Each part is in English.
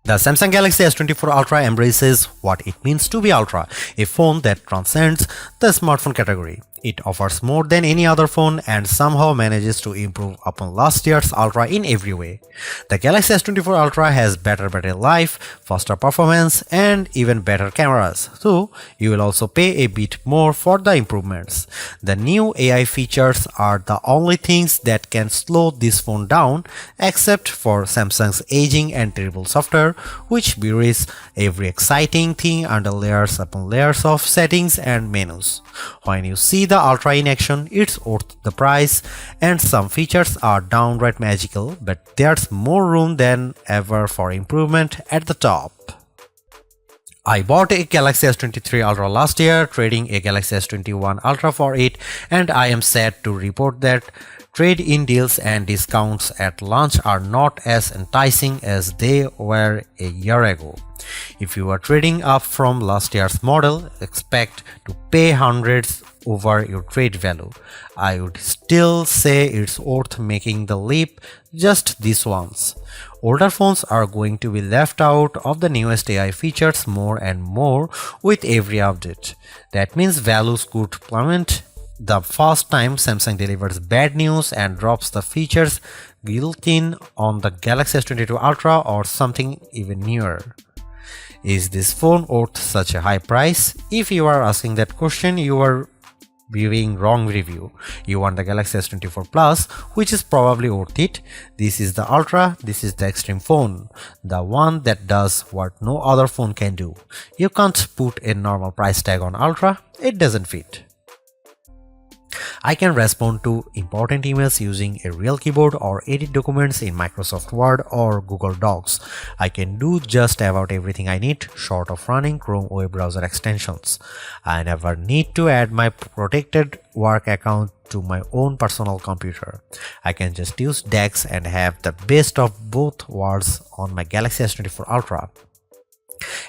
The Samsung Galaxy S24 Ultra embraces what it means to be Ultra, a phone that transcends the smartphone category. It offers more than any other phone and somehow manages to improve upon last year's Ultra in every way. The Galaxy S24 Ultra has better battery life, faster performance, and even better cameras, so you will also pay a bit more for the improvements. The new AI features are the only things that can slow this phone down, except for Samsung's aging and terrible software, which buries every exciting thing under layers upon layers of settings and menus. When you see the Ultra in action, it's worth the price, and some features are downright magical, but there's more room than ever for improvement at the top. I bought a Galaxy S23 Ultra last year, trading a Galaxy S21 Ultra for it, and I am sad to report that trade-in deals and discounts at launch are not as enticing as they were a year ago. If you are trading up from last year's model, expect to pay hundreds over your trade value. I would still say it's worth making the leap just this once. Older phones are going to be left out of the newest AI features more and more with every update. That means values could plummet the first time Samsung delivers bad news and drops the features built in on the Galaxy S22 Ultra or something even newer. Is this phone worth such a high price? If you are asking that question, you are viewing wrong review. You want the Galaxy S24 Plus, which is probably worth it. This is the Ultra, this is the extreme phone, the one that does what no other phone can do. You can't put a normal price tag on Ultra, it doesn't fit. I can respond to important emails using a real keyboard or edit documents in Microsoft Word or Google Docs. I can do just about everything I need short of running Chrome web browser extensions. I never need to add my protected work account to my own personal computer. I can just use DeX and have the best of both worlds on my Galaxy S24 Ultra.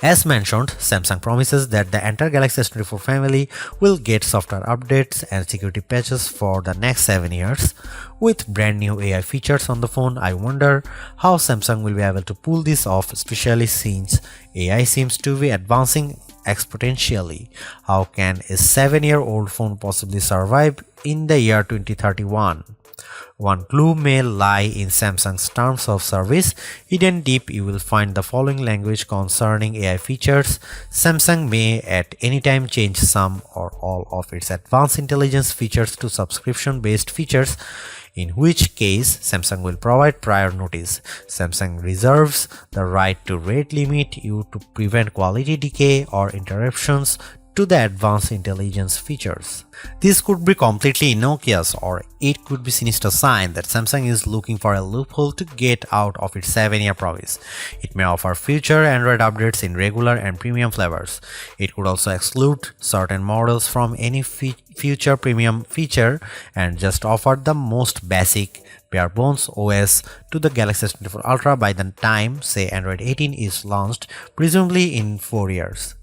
As mentioned, Samsung promises that the entire Galaxy S24 family will get software updates and security patches for the next 7 years. With brand new AI features on the phone, I wonder how Samsung will be able to pull this off, especially since AI seems to be advancing exponentially. How can a 7-year-old phone possibly survive in the year 2031? One clue may lie in Samsung's terms of service. Hidden deep, you will find the following language concerning AI features. Samsung may at any time change some or all of its advanced intelligence features to subscription-based features, in which case Samsung will provide prior notice. Samsung reserves the right to rate limit you to prevent quality decay or interruptions to the advanced intelligence features. This could be completely innocuous, or it could be a sinister sign that Samsung is looking for a loophole to get out of its 7-year promise. It may offer future Android updates in regular and premium flavors. It could also exclude certain models from any future premium feature and just offer the most basic bare bones OS to the Galaxy S24 Ultra by the time, say, Android 18 is launched, presumably in 4 years.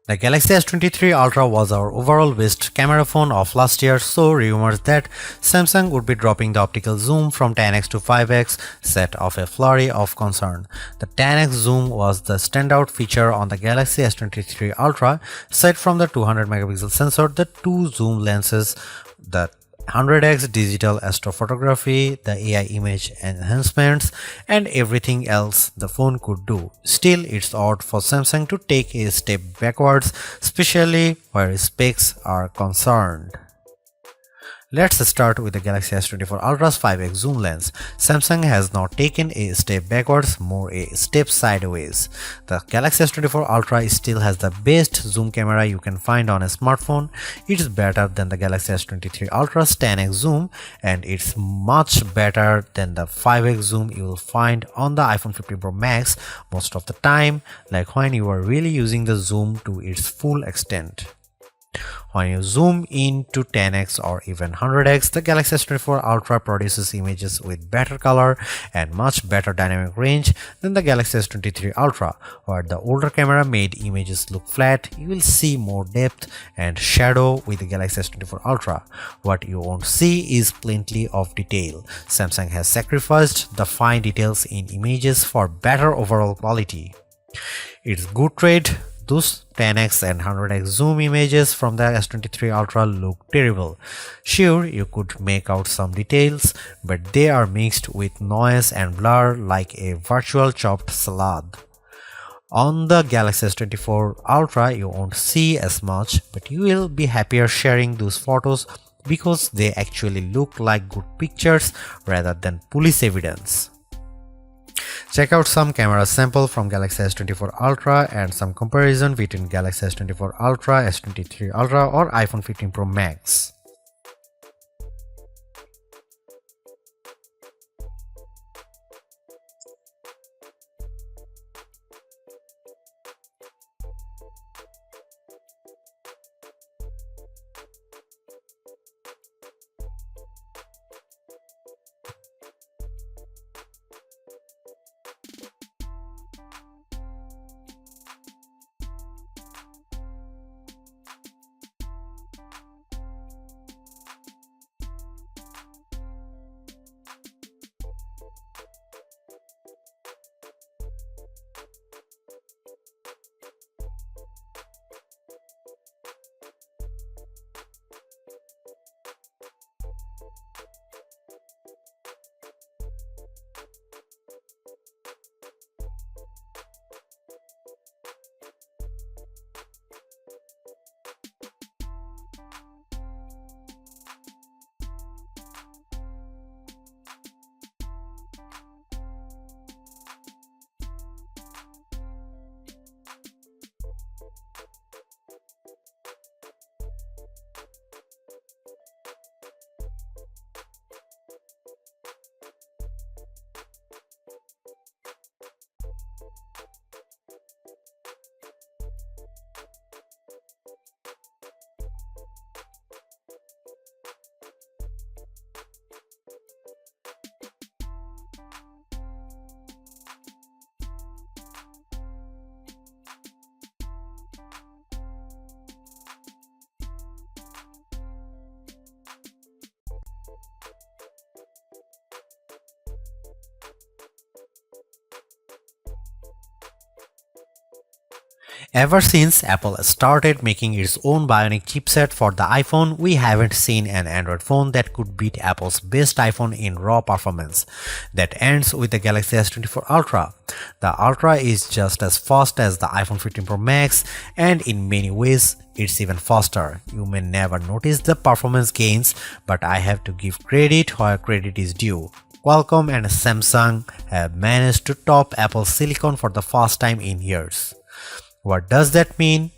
The Galaxy S23 Ultra was our overall best camera phone of last year, so rumors that Samsung would be dropping the optical zoom from 10x to 5x set off a flurry of concern. The 10x zoom was the standout feature on the Galaxy S23 Ultra. Aside from the 200 megapixel sensor, the two zoom lenses, the 100x digital astrophotography, the AI image enhancements, and everything else the phone could do. Still, it's odd for Samsung to take a step backwards, especially where specs are concerned. Let's start with the Galaxy S24 Ultra's 5x zoom lens. Samsung has not taken a step backwards, more a step sideways. The Galaxy S24 Ultra still has the best zoom camera you can find on a smartphone. It's better than the Galaxy S23 Ultra's 10x zoom, and it's much better than the 5x zoom you will find on the iPhone 15 Pro Max most of the time, like when you are really using the zoom to its full extent. When you zoom in to 10x or even 100x, the Galaxy S24 Ultra produces images with better color and much better dynamic range than the Galaxy S23 Ultra. Where the older camera made images look flat, you will see more depth and shadow with the Galaxy S24 Ultra. What you won't see is plenty of detail. Samsung has sacrificed the fine details in images for better overall quality. It's good trade. Those 10x and 100x zoom images from the S23 Ultra look terrible. Sure, you could make out some details, but they are mixed with noise and blur like a virtual chopped salad. On the Galaxy S24 Ultra, you won't see as much, but you will be happier sharing those photos because they actually look like good pictures rather than police evidence. Check out some camera sample from Galaxy S24 Ultra and some comparison between Galaxy S24 Ultra, S23 Ultra or iPhone 15 Pro Max. Ever since Apple started making its own Bionic chipset for the iPhone, we haven't seen an Android phone that could beat Apple's best iPhone in raw performance. That ends with the Galaxy S24 Ultra. The Ultra is just as fast as the iPhone 15 Pro Max, and in many ways, it's even faster. You may never notice the performance gains, but I have to give credit where credit is due. Qualcomm and Samsung have managed to top Apple's silicon for the first time in years. What does that mean?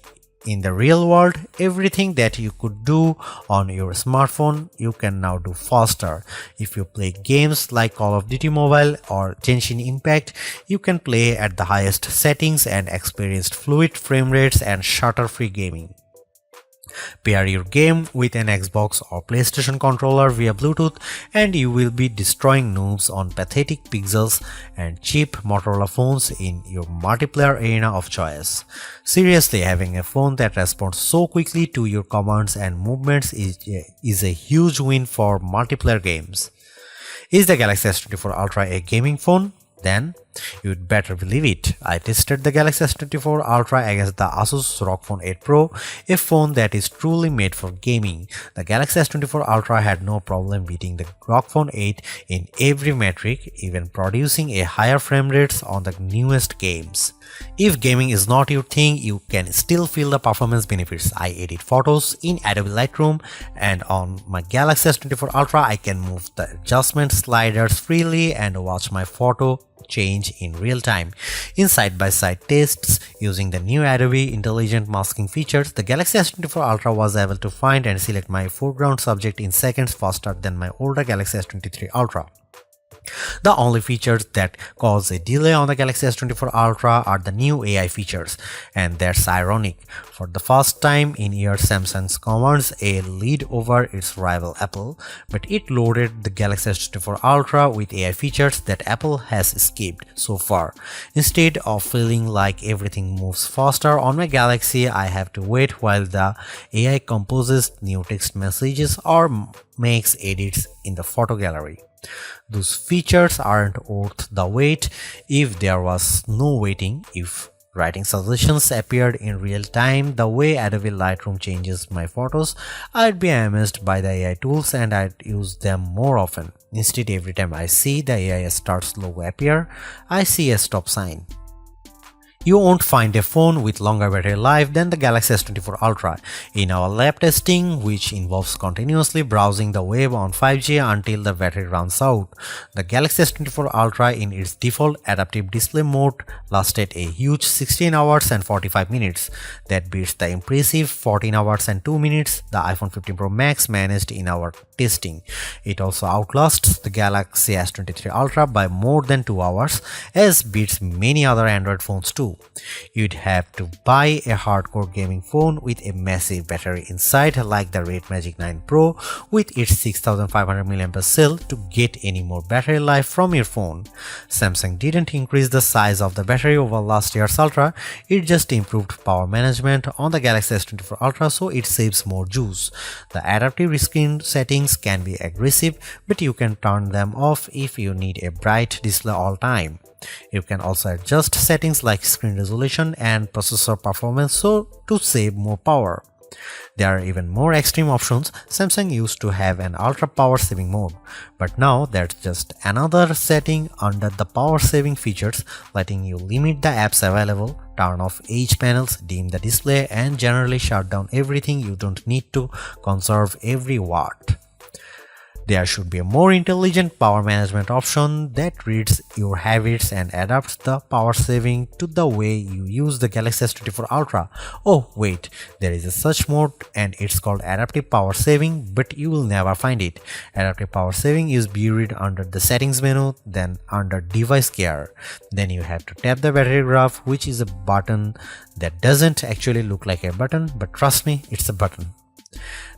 In the real world, everything that you could do on your smartphone, you can now do faster. If you play games like Call of Duty Mobile or Genshin Impact, you can play at the highest settings and experience fluid frame rates and stutter-free gaming. Pair your game with an Xbox or PlayStation controller via Bluetooth and you will be destroying noobs on pathetic pixels and cheap Motorola phones in your multiplayer arena of choice. Seriously, having a phone that responds so quickly to your commands and movements is a huge win for multiplayer games. Is the Galaxy S24 Ultra a gaming phone? Then you'd better believe it. I tested the Galaxy S24 Ultra against the Asus ROG Phone 8 Pro, a phone that is truly made for gaming. The Galaxy S24 Ultra had no problem beating the ROG Phone 8 in every metric, even producing a higher frame rates on the newest games. If gaming is not your thing, you can still feel the performance benefits. I edit photos in Adobe Lightroom, and on my Galaxy S24 Ultra I can move the adjustment sliders freely and watch my photo change in real time. In side-by-side tests using the new Adobe intelligent masking features, the Galaxy S24 Ultra was able to find and select my foreground subject in seconds faster than my older Galaxy S23 Ultra. The only features that cause a delay on the Galaxy S24 Ultra are the new AI features, and that's ironic. For the first time in years, Samsung commands a lead over its rival Apple, but it loaded the Galaxy S24 Ultra with AI features that Apple has skipped so far. Instead of feeling like everything moves faster on my Galaxy, I have to wait while the AI composes new text messages or makes edits in the photo gallery. Those features aren't worth the wait if there was no waiting. If writing suggestions appeared in real time the way Adobe Lightroom changes my photos, I'd be amazed by the AI tools and I'd use them more often. Instead, every time I see the AI starts logo appear, I see a stop sign. You won't find a phone with longer battery life than the Galaxy S24 Ultra. In our lab testing, which involves continuously browsing the web on 5G until the battery runs out, the Galaxy S24 Ultra in its default adaptive display mode lasted a huge 16 hours and 45 minutes. That beats the impressive 14 hours and 2 minutes the iPhone 15 Pro Max managed in our testing. It also outlasts the Galaxy S23 Ultra by more than 2 hours, as beats many other Android phones too. You'd have to buy a hardcore gaming phone with a massive battery inside like the Red Magic 9 Pro with its 6500 mAh cell to get any more battery life from your phone. Samsung didn't increase the size of the battery over last year's Ultra, it just improved power management on the Galaxy S24 Ultra so it saves more juice. The adaptive screen settings can be aggressive, but you can turn them off if you need a bright display all time. You can also adjust settings like screen resolution and processor performance to save more power. There are even more extreme options. Samsung used to have an ultra power saving mode, but now that's just another setting under the power saving features, letting you limit the apps available, turn off edge panels, dim the display, and generally shut down everything you don't need to conserve every watt. There should be a more intelligent power management option that reads your habits and adapts the power saving to the way you use the Galaxy S24 Ultra. Oh wait, there is a such mode and it's called adaptive power saving, but you will never find it. Adaptive power saving is buried under the settings menu, then under device care. Then you have to tap the battery graph, which is a button that doesn't actually look like a button, but trust me, it's a button.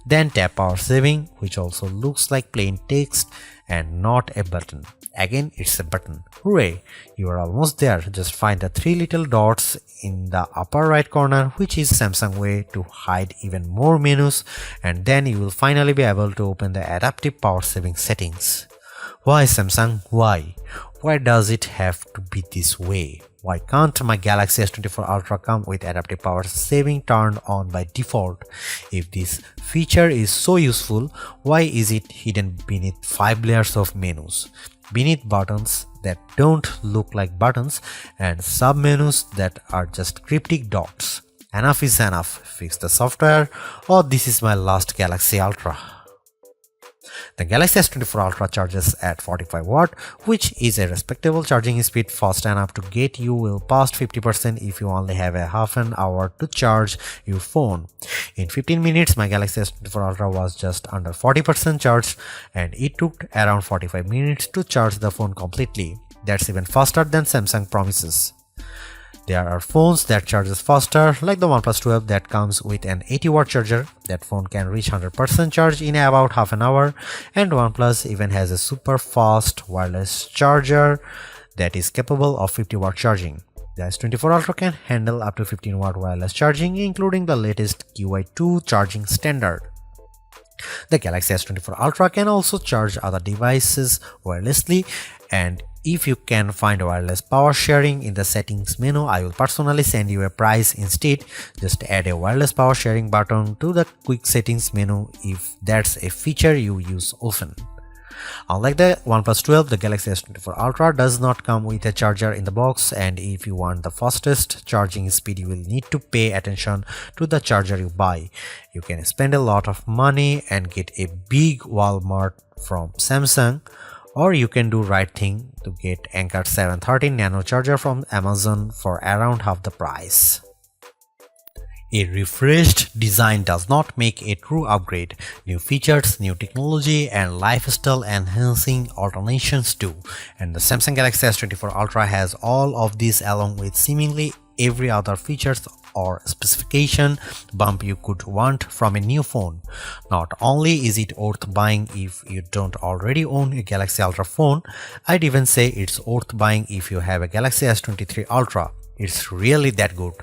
Then tap power saving, which also looks like plain text and not a button. Again, it's a button. Hooray! You are almost there. Just find the three little dots in the upper right corner, which is Samsung way to hide even more menus, and then you will finally be able to open the adaptive power saving settings. Why Samsung? Why? Why does it have to be this way? Why can't my Galaxy S24 Ultra come with adaptive power saving turned on by default? If this feature is so useful, why is it hidden beneath 5 layers of menus? Beneath buttons that don't look like buttons and sub-menus that are just cryptic dots. Enough is enough. Fix the software, or this is my last Galaxy Ultra. The Galaxy S24 Ultra charges at 45 watt, which is a respectable charging speed, fast enough to get you well past 50% if you only have a half an hour to charge your phone. In 15 minutes, my Galaxy S24 Ultra was just under 40% charged, and it took around 45 minutes to charge the phone completely. That's even faster than Samsung promises. There are phones that charges faster, like the OnePlus 12 that comes with an 80 watt charger. That phone can reach 100% charge in about half an hour, and OnePlus even has a super fast wireless charger that is capable of 50 watt charging. The S24 Ultra can handle up to 15 watt wireless charging, including the latest QI2 charging standard. The Galaxy S24 Ultra can also charge other devices wirelessly, and if you can find wireless power sharing in the settings menu, I will personally send you a price instead. Just add a wireless power sharing button to the quick settings menu if that's a feature you use often. Unlike the OnePlus 12, the Galaxy S24 Ultra does not come with a charger in the box, and if you want the fastest charging speed, you will need to pay attention to the charger you buy. You can spend a lot of money and get a big Walmart from Samsung, or you can do right thing to get Anker 713 nano charger from Amazon for around half the price. A refreshed design does not make a true upgrade. New features, new technology, and lifestyle enhancing alternations do. And the Samsung Galaxy S24 Ultra has all of these along with seemingly every other features or specification bump you could want from a new phone. Not only is it worth buying if you don't already own a Galaxy Ultra phone, I'd even say it's worth buying if you have a Galaxy S23 Ultra. It's really that good.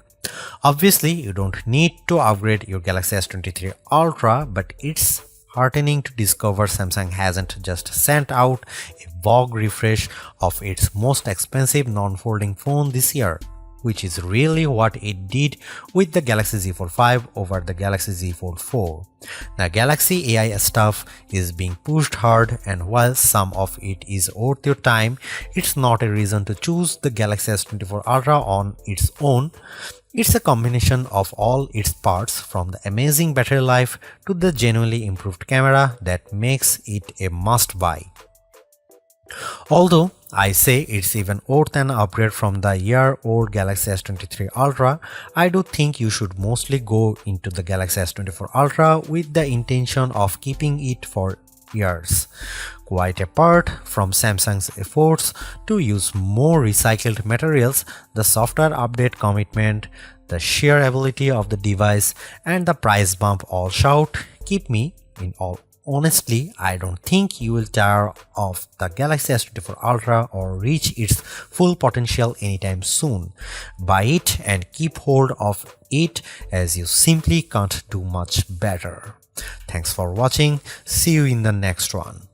Obviously, you don't need to upgrade your Galaxy S23 Ultra, but it's heartening to discover Samsung hasn't just sent out a vogue refresh of its most expensive non-folding phone this year, which is really what it did with the Galaxy Z Fold 5 over the Galaxy Z Fold 4. The Galaxy AI stuff is being pushed hard, and while some of it is worth your time, it's not a reason to choose the Galaxy S24 Ultra on its own. It's a combination of all its parts, from the amazing battery life to the genuinely improved camera, that makes it a must-buy. Although I say it's even worth an upgrade from the year-old Galaxy S23 Ultra, I do think you should mostly go into the Galaxy S24 Ultra with the intention of keeping it for years. Quite apart from Samsung's efforts to use more recycled materials, the software update commitment, the sheer ability of the device, and the price bump all shout, keep me in all. Honestly, I don't think you will tire of the Galaxy S24 Ultra or reach its full potential anytime soon. Buy it and keep hold of it, as you simply can't do much better. Thanks for watching. See you in the next one.